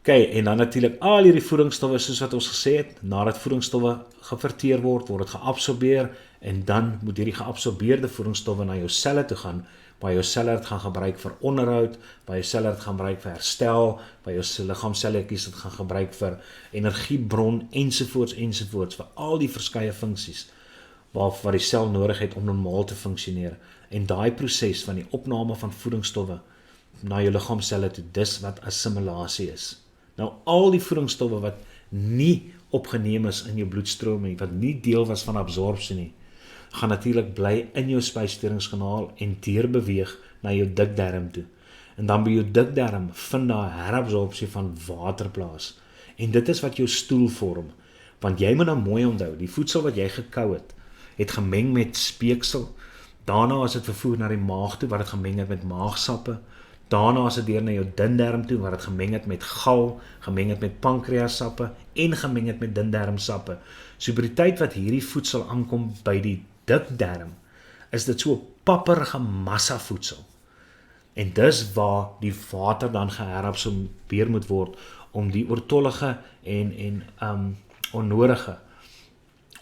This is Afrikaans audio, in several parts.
En dan natuurlik al hierdie voedingsstowwe soos wat ons gesê het, nadat voedingsstowwe geverteer word dit geabsorbeer en dan moet hierdie geabsorbeerde voedingsstowwe na jou selle toe gaan, waar jou selle dit gaan gebruik vir onderhoud, waar jou selle dit gaan gebruik vir herstel, waar jou liggaamselletjies dit gaan gebruik vir energiebron ensovoorts vir al die verskeie funksies wat die sel nodig het om normaal te funksioneer. En daai proses van die opname van voedingsstowwe na jou liggaamscelle toe, dis wat assimilasie is. Nou al die voedingsstowwe wat nie opgeneem is in jou bloedstroom nie, wat nie deel was van absorpsie nie, gaan natuurlik bly in jou spysverteringskanaal en deurbeweeg na jou dikdarm toe. En dan by jou dikdarm vind daar herabsorpsie van water plaas. En dit is wat jou stoel vorm. Want jy moet nou mooi onthou, die voedsel wat jy gekou het gemeng met speeksel, daarna is dit vervoer na die maag toe, wat het gemeng het met maagsappe, daarna is dit deur na jou dindarm toe, wat het gemeng het met gal, gemeng het met pankreassappe en gemeng het met dindarmsappe. So by die tyd wat hierdie voedsel aankom by die dikdarm, is dit so 'n papperige massa voedsel. En dis waar die water dan geherabsorbeer moet word om die oortollige en onnodige,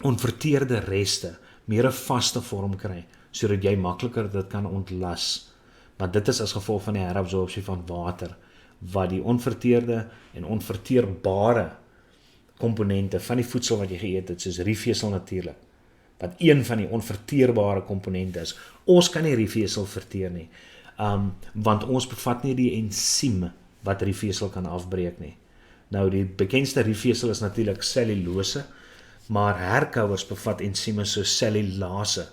onverteerde reste meer 'n vaste vorm kry, sodat jy makliker dit kan ontlas. Want dit is as gevolg van die herabsorpsie van water, wat die onverteerde en onverteerbare komponente van die voedsel wat jy geëet het, soos riefvesel natuurlik, wat een van die onverteerbare komponente is. Ons kan nie riefvesel verteer nie, want ons bevat nie die ensiem wat riefvesel kan afbreek nie. Nou die bekendste riefvesel is natuurlik cellulose, maar herkouers bevat ensieme soos cellulase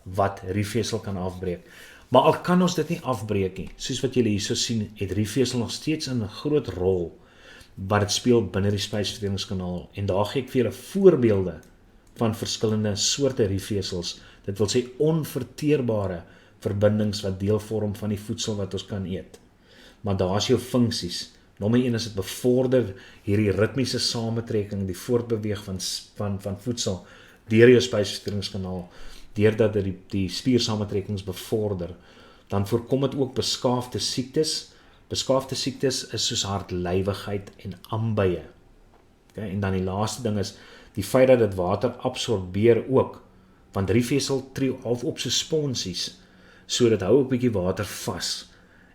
wat riefvesel kan afbreek. Maar al kan ons dit nie afbreek nie, soos wat julle hierso sien, het riefvesel nog steeds 'n groot rol wat dit speel binne die spysverteringskanaal. En daar gee ek vir julle voorbeelde van verskillende soorte riefvesels. Dit wil sê onverteerbare verbindings wat deel vorm van die voedsel wat ons kan eet. Maar daar is jou funksies. Nommer 1 is dit bevorder hierdie ritmiese samentrekking, die voortbeweeg van voedsel deur jou spysverteringskanaal, deurdat dit die spiersamentrekkings bevorder. Dan voorkom dit ook beskaafde siektes. Beskaafde siektes is soos hartlywigheid en ambeie. Okay, en dan die laaste ding is die feit dat dit water absorbeer ook, want riefvesel tree half op so sponsies, so dit hou 'n bietjie water vas.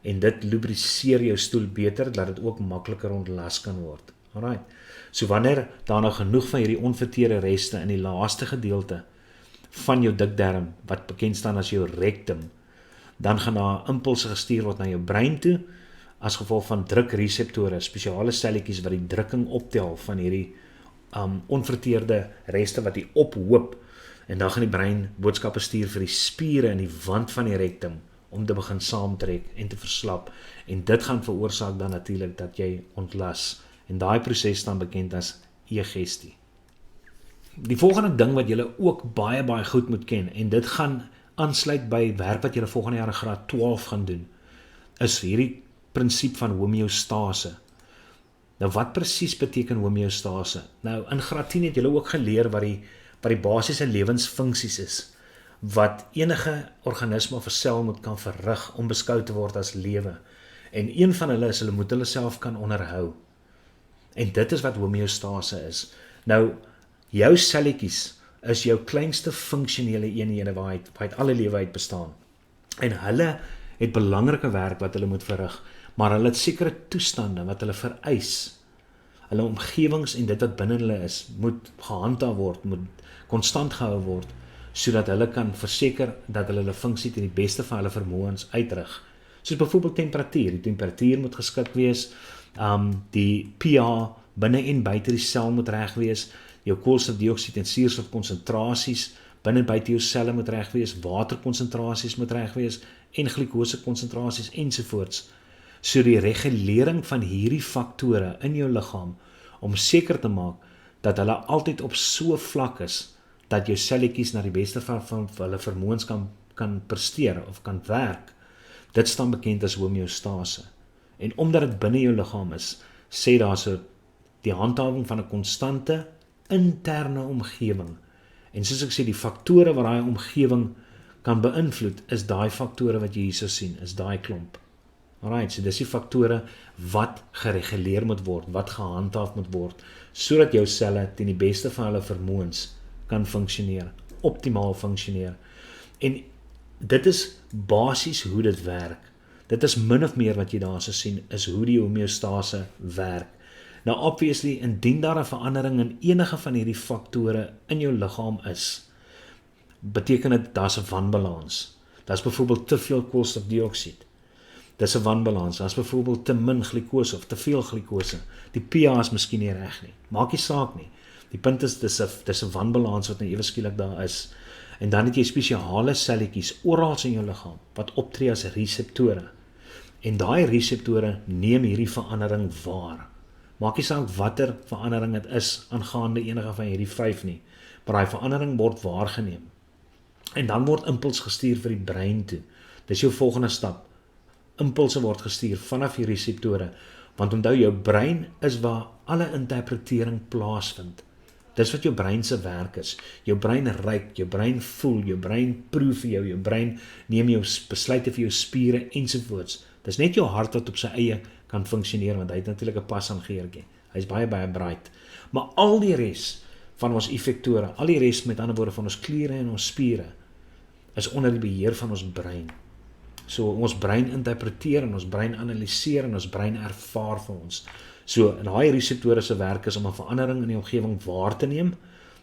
En dit lubriseer jou stoel beter, dat dit ook makliker ontlas kan word. Alright. So wanneer daar nou genoeg van hierdie onverteerde reste in die laaste gedeelte van jou dikdarm, wat bekend staan as jou rectum, dan gaan daar impulse gestuur word na jou brein toe, as gevolg van drukreseptore, spesiale selletjies wat die drukking optel van hierdie onverteerde reste wat die ophoop, en dan gaan die brein boodskappe stuur vir die spiere in die wand van die rectum, om te begin saamtrek en te verslap, en dit gaan veroorsaak dan natuurlik dat jy ontlas, en daai proses staan bekend as egestie. Die volgende ding wat julle ook baie goed moet ken, en dit gaan aansluit by werk wat julle volgende jaar in graad 12 gaan doen, is hierdie prinsip van homeostase. Nou wat presies beteken homeostase? Nou in graad 10 het julle ook geleer wat die basiese lewensfunksies is, wat enige organisme of 'n sel moet kan verrig om beskou te word as lewe. En een van hulle is, hulle moet hulle self kan onderhou. En dit is wat homeostase is. Nou, jou selletjies is jou kleinste funksionele eenhede waaruit alle lewe uit bestaan. En hulle het belangrike werk wat hulle moet verrig, maar hulle het sekere toestande wat hulle vereis. Hulle omgewings en dit wat binne hulle is, moet gehandhaaf word, moet konstant gehou word, sodat hulle kan verseker dat hulle funksie ten die beste van hulle vermoëns uitrig. Soos byvoorbeeld temperatuur. Die temperatuur moet geskik wees, die pH binne en buite die sel moet reg wees, jou koolstofdioksied en suurstofkonsentrasies binne en buite jou selle moet reg wees, waterkonsentrasies moet reg wees en glikosekonsentrasies ensovoorts. So die regulering van hierdie faktore in jou liggaam om seker te maak dat hulle altyd op so vlak is dat jou selletjies na die beste van hulle vermoëns kan presteer of kan werk. Dit staan bekend as homeostase. En omdat dit binne jou liggaam is, sê daar so die handhawing van 'n konstante interne omgewing. En soos ek sê, die faktore wat daai omgewing kan beïnvloed, is daai faktore wat jy hierso sien, is daai klomp. Alright, so dis die faktore wat gereguleer moet word, wat gehandhaaf moet word, sodat jou selle teen die beste van hulle vermoëns kan funksioneer, optimaal funksioneer. En dit is basies hoe dit werk. Dit is min of meer wat jy daar sien, is hoe die homeostase werk. Nou obviously, indien daar 'n verandering in enige van hierdie faktore in jou liggaam is, beteken dit daar's 'n wanbalans. Daar's byvoorbeeld te veel koolstofdioksied. Dis 'n wanbalans. Daar's byvoorbeeld te min glikose of te veel glikose. Die pH is miskien nie reg nie. Maak nie saak nie. Die punt is dis 'n wanbalans wat nou ewe skielik daar is. En dan het jy spesiale selletjies oral in jou liggaam wat optree as reseptore. En daai reseptore neem hierdie verandering waar. Maak nie saak watter verandering dit is aangaande enige van hierdie 5 nie, maar daai verandering word waargeneem. En dan word impuls gestuur vir die brein toe. Dis jou volgende stap. Impulse word gestuur vanaf die reseptore, want onthou jou brein is waar alle interpretering plaasvind. Dis wat jou brein se werk is. Jou brein ruik, jou brein voel, jou brein proe vir jou brein neem jou besluite vir jou spiere ensovoorts. Dis net jou hart wat op sy eie kan funksioneer, want hy het natuurlik 'n pas aan geertjie. Hy's baie bright. Maar al die res van ons effektore, al die res met ander woorde van ons kliere en ons spiere, is onder die beheer van ons brein. So ons brein interpreteer en ons brein analiseer en ons brein ervaar vir ons. So in daai reseptore se werk is om 'n verandering in die omgewing waar te neem,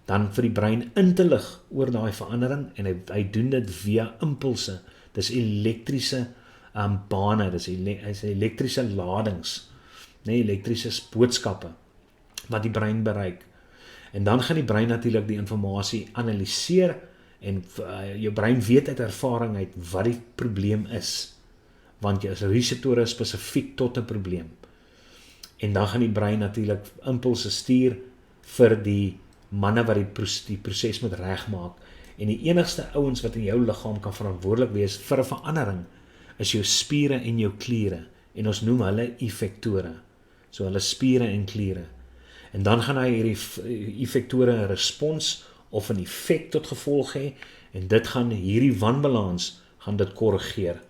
dan vir die brein in te lig oor daai verandering en hy doen dit via impulse. Dis elektriese bane, dis elektriese ladings, elektriese boodskappe wat die brein bereik. En dan gaan die brein natuurlik die inligting analiseer en jou brein weet uit ervaring uit wat die probleem is, want jou reseptore is spesifiek tot 'n probleem. En dan gaan die brein natuurlik impulse stuur vir die manne wat die proses moet regmaak. En die enigste ouens wat in jou liggaam kan verantwoordelik wees vir 'n verandering is jou spiere en jou kliere, en ons noem hulle effektore. So hulle spiere en kliere. En dan gaan hy hierdie effektore 'n respons of 'n effek tot gevolg hê, en dit gaan hierdie wanbalans gaan dit korrigeer,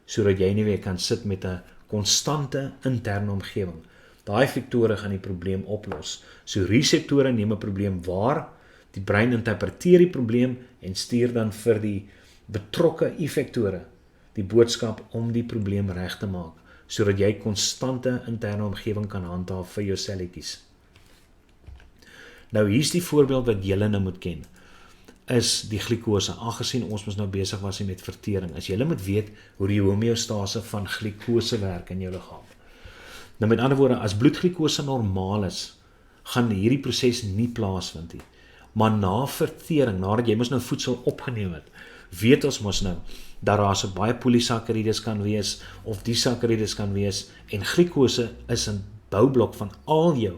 sodat jy nie weer kan sit met 'n konstante interne omgewing. Daai effektore gaan die probleem oplos. So reseptore neem 'n probleem waar, die brein interpreteer die probleem en stuur dan vir die betrokke effektore die boodskap om die probleem reg te maak, sodat jy konstante interne omgewing kan handhaaf vir jou selletjies. Nou hier's die voorbeeld wat julle nou moet ken, is die glikose, aangesien ons mos nou besig was met vertering, as julle moet weet hoe die homeostase van glikose werk in jou liggaam. Nou met ander woorde, as bloedglikose normaal is, gaan hierdie proses nie plaasvind nie. Maar na vertering, nadat jy mos nou voedsel opgeneem het, weet ons mos nou, dat daar so baie polisakarides kan wees, of disakarides kan wees, en glikose is 'n boublok van al jou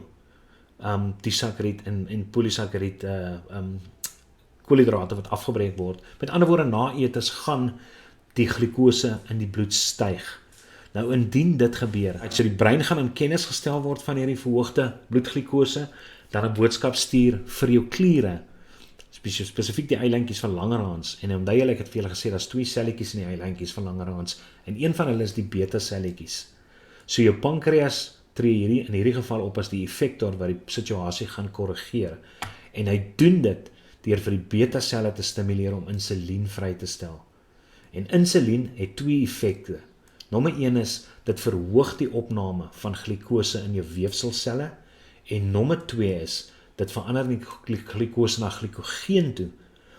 disakaried en polisakaried koolhidrate wat afgebreek word. Met ander woorde, na eetes gaan die glikose in die bloed styg. Nou indien dit gebeur, so die brein gaan in kennis gestel word van hierdie verhoogde bloedglikose, dan 'n boodskap stuur vir jou kliere, spesifiek die eilandjies van Langerhans. En onthou julle, ek het vir julle gesê, daar's 2 selletjies in die eilandjies van Langerhans, en een van hulle is die beta selletjies. So jou pankreas tree in hierdie geval op as die effektor wat die situasie gaan korrigeer. En hy doen dit deur vir die beta selle te stimuleer om insulien vry te stel. En insulien het 2 effekte. Nommer 1 is, dit verhoog die opname van glikose in jou weefselselle, en nommer 2 is, dit verander die glikose na glikogeen toe,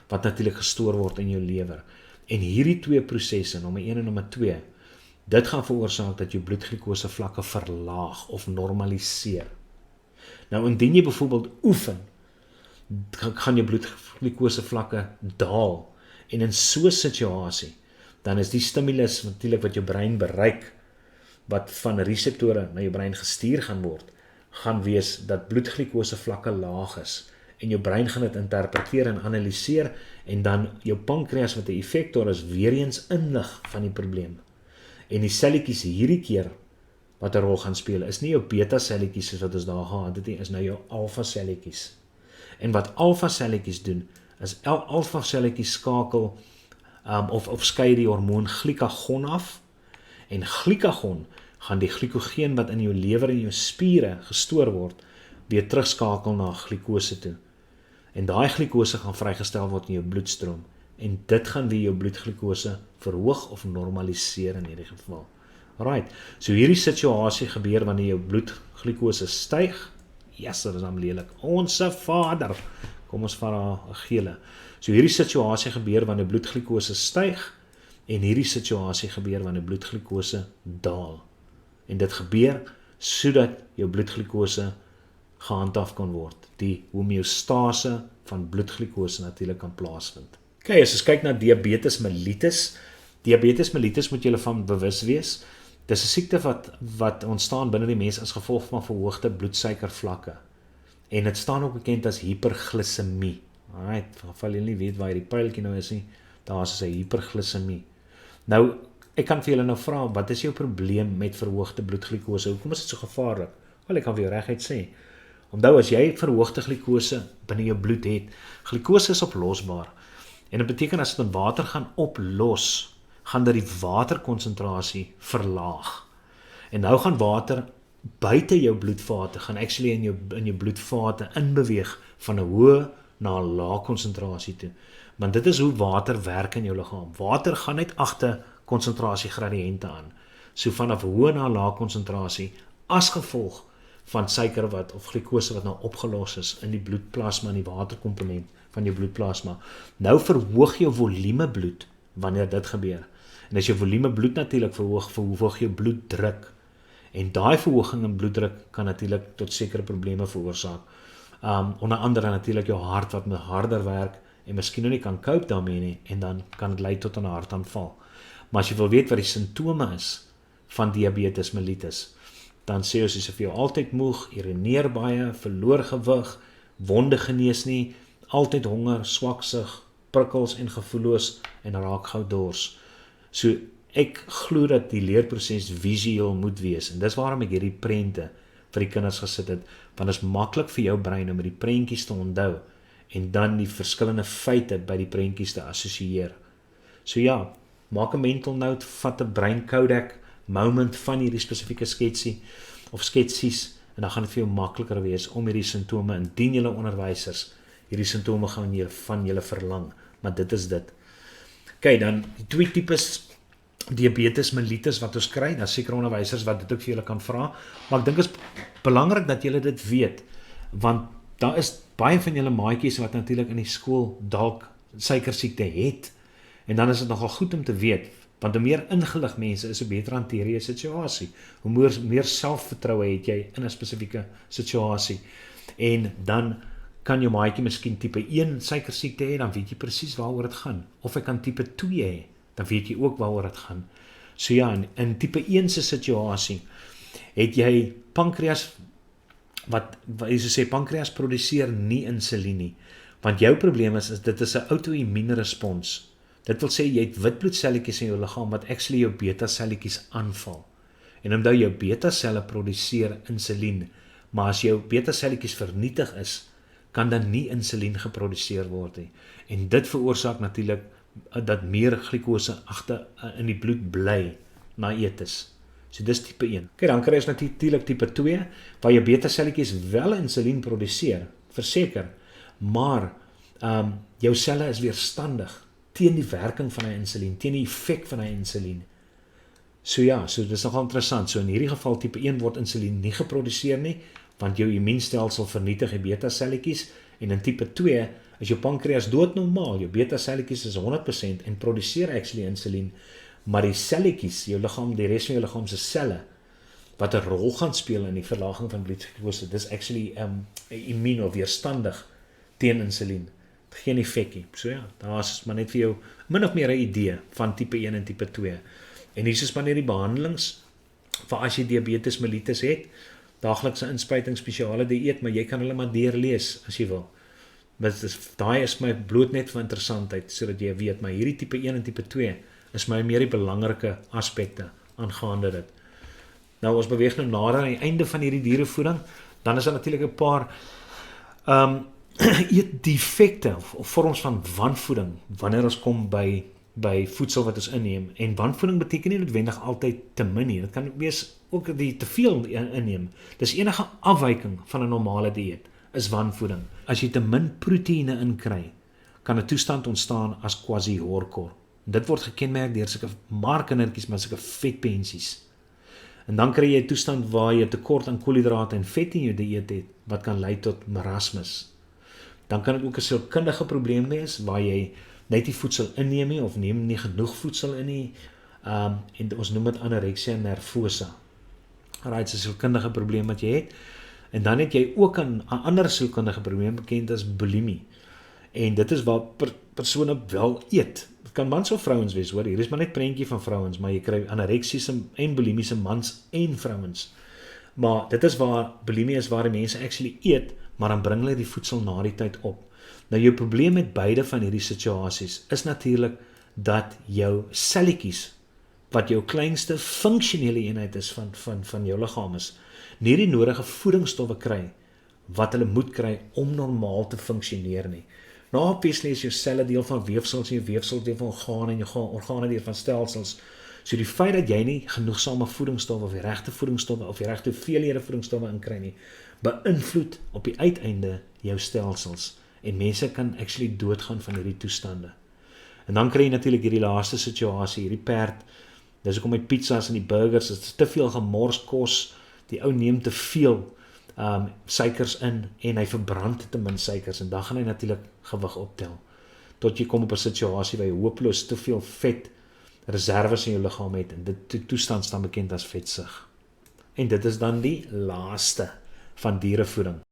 wat natuurlik gestoor word in jou lewer. En hierdie 2 prosesse, nommer 1 en nommer 2, dit gaan veroorsaak dat jou bloedglikose vlakke verlaag of normaliseer. Nou indien jy byvoorbeeld oefen, gaan jou bloedglikose vlakke daal, en in so 'n situasie, dan is die stimulus natuurlik wat jou brein bereik, wat van reseptore na jou brein gestuur gaan word, gaan wees dat bloedglikose vlakke laag is, en jou brein gaan dit interpreteer en analiseer, en dan jou pankreas wat 'n effektor is, weer eens inlig van die probleem. En die selletjies hierdie keer wat 'n rol gaan speel, is nie jou beta selletjies soos wat ons daar gehad het nie, is nou jou alfa selletjies. En wat alfa selletjies doen, is alfa selletjies skakel of skei die hormoon glikagon af, En glikagon gaan die glikogeen wat in jou lewer en jou spiere gestoor word, weer terugskakel na glikose toe. En daai glikose gaan vrygestel word in jou bloedstroom. En dit gaan weer jou bloedglikose verhoog of normaliseer in hierdie geval. Alright, so hierdie situasie gebeur wanneer jou bloedglikose styg. Yes, dit is dan lelik. Onse Vader. Kom ons vat 'n gele. So hierdie situasie gebeur wanneer bloedglikose styg en hierdie situasie gebeur wanneer bloedglikose daal. En dit gebeur sodat jou bloedglikose gehandhaaf kan word. Die homeostase van bloedglikose natuurlik kan plaasvind. Okay, as ons kyk na diabetes mellitus. Diabetes mellitus moet julle van bewus wees. Dis 'n siekte wat ontstaan binne die mens as gevolg van verhoogde bloedsuikervlakke. En dit staan ook bekend as hiperglisemie. Alright, val jy nie weet waar die pyltjie nou is nie, daar is 'n hiperglisemie. Nou, ek kan vir julle nou vra, wat is jou probleem met verhoogde bloedglikose? Hoekom is dit so gevaarlik? Wel, ek kan vir jou reguit sê. Onthou, as jy verhoogde glikose binne jou bloed het, glikose is oplosbaar. En dit beteken as dit in water gaan oplos, gaan dit die waterkonsentrasie verlaag. En nou gaan water buite jou bloedvate, gaan actually in jou bloedvate inbeweeg van 'n hoë na 'n lae konsentrasie toe. Want dit is hoe water werk in jou liggaam. Water gaan net agter konsentrasiegradiënte aan. So vanaf hoë na lae konsentrasie as gevolg van suiker of glikose wat nou opgelos is in die bloedplasma en die waterkomponent van jou bloedplasma. Nou verhoog jou volume bloed wanneer dit gebeur. En as jou volume bloed natuurlik verhoog jou bloeddruk. En daai verhoging in bloeddruk kan natuurlik tot sekere probleme veroorsaak. Onder andere natuurlik jou hart wat met harder werk en miskien nou nie kan cope daarmee nie en dan kan dit lei tot 'n hartaanval. Maar as jy wil weet wat die simptome is van diabetes mellitus, dan sê ons as jy jou altyd moeg, urineer baie, verloor gewig, wonde genees nie, altyd honger, swaksig, prikkels en gevoelloos en raak gou dors. So ek glo dat die leerproses visueel moet wees en dis waarom ek hierdie prente vir die kinders gesit het, want dit is maklik vir jou brein om die prentjies te onthou en dan die verskillende feite by die prentjies te assosieer. So ja, maak 'n mental note, vat 'n brain codec moment van hierdie spesifieke sketsie of sketsies en dan gaan dit vir jou makliker wees om hierdie simptome, indien julle onderwysers hierdie simptome gaan van julle verlang, maar dit is dit. Okay, dan die twee tipes diabetes mellitus wat ons kry, daar seker onderwysers wat dit ook vir julle kan vra, maar ek dink is belangrik dat julle dit weet, want daar is baie van julle maatjies wat natuurlik in die skool dalk suikersiekte het, en dan is dit nogal goed om te weet, want hoe meer ingelig mense is, hoe beter hanteer jy 'n situasie, hoe meer selfvertroue het jy in 'n spesifieke situasie, en dan kan jou maatjie miskien tipe 1 suikersiekte hê, dan weet jy presies waaroor dit gaan, of hy kan tipe 2 hê, dan weet jy ook waaroor dit gaan. So ja, in tipe 1 se situasie, het jy pankreas, wat jy so sê, pankreas produseer nie insulien nie, want jou probleem is dit is 'n auto-immuunrespons. Dit wil sê, jy het wit bloedselletjies in jou liggaam wat actually jou beta-selletjies aanval. En omdat jou beta-selle produseer insulien, maar as jou beta-selletjies vernietig is, kan dan nie insulien geproduseer word nie. En dit veroorsaak natuurlik dat meer glikose agter in die bloed bly na eetes. So dis tipe 1. Okay, dan kry ons natuurlik tipe 2, waar jou beta-selletjies wel insulien produseer, verseker, maar jou selle is weerstandig teen die werking van hy insulien, teen die effek van hy insulien. So ja, so dis nogal interessant. So in hierdie geval tipe 1 word insulien nie geproduseer nie, want jou immuunstelsel vernietig die beta-selletjies, en in tipe 2 is jou pankreas doodnormaal, jou beta-selletjies is 100% en produseer actually insulien, maar die selletjies, jou liggaam, die res van jou liggaam se selle, wat 'n rol gaan speel in die verlaging van bloedglukose, dis actually immuun of weerstandig teen insulien. Geen effekie. So ja, daar is maar net vir jou min of meer 'n idee van tipe 1 en tipe 2. En hier is maar net die behandelings vir as jy diabetes mellitus het, daaglikse inspuiting, spesiale dieet, maar jy kan hulle maar deurlees as jy wil. Daai is my bloot net vir interessantheid, sodat jy weet, maar hierdie tipe 1 en tipe 2 is my meer die belangrike aspekte aangaande dit. Nou, ons beweeg nou nader aan die einde van hierdie dierevoeding, dan is daar natuurlik 'n paar eetdefekte of vorms van wanvoeding, wanneer ons kom by by voedsel wat ons inneem. En wanvoeding beteken nie noodwendig altyd te min nie. Dit kan wees ook die te veel inneem. Dis enige afwyking van 'n normale dieet is wanvoeding. As jy te min proteïene inkry, kan 'n toestand ontstaan as kwashiorkor. Dit word gekenmerk deur sulke kindertjies met sulke vetpensies. En dan kry jy 'n toestand waar jy tekort aan koolhidrate en vet in jou dieet het, wat kan lei tot marasmus. Dan kan dit ook 'n sielkundige probleem wees, waar jy net nie voedsel inneem nie, of neem nie genoeg voedsel in nie, en ons noem dit anorexia nervosa. Right, dis 'n sielkundige probleem wat jy het. En dan het jy ook 'n ander sielkundige probleem bekend as bulimie. En dit is waar persone wel eet. Dit kan mans of vrouens wees, hoor. Hier is maar net prentjie van vrouens, maar jy kry anoreksiese en bulimiese mans en vrouens. Maar dit is waar bulimie is, waar die mense actually eet, maar dan bring hulle die voedsel na die tyd op. Nou jou probleem met beide van hierdie situasies is natuurlik dat jou selletjies, wat jou kleinste funksionele eenheid is van jou liggaam is, nie die nodige voedingsstowwe kry wat hulle moet kry om normaal te funksioneer nie. Nou obviously is jou selle deel van weefsels, en jou weefsel deel van organe, en jou organe deel van stelsels. So die feit dat jy nie genoegsame voedingsstowwe of die regte voedingsstowwe of die regte hoeveelhede voedingsstowwe inkry nie, beïnvloed op die uiteinde jou stelsels. En mense kan actually doodgaan van hierdie toestande. En dan kry jy natuurlik hierdie laaste situasie, hierdie perd. Dis hoekom met pizzas en die burgers, dit is te veel gemors kos, die ou neem te veel suikers in en hy verbrand te min suikers en dan gaan hy natuurlik gewig optel. Tot jy kom op 'n situasie waar jy hopeloos te veel vet reserves in jou liggaam het en dit toestand staan bekend as vetsug. En dit is dan die laaste van dierevoeding.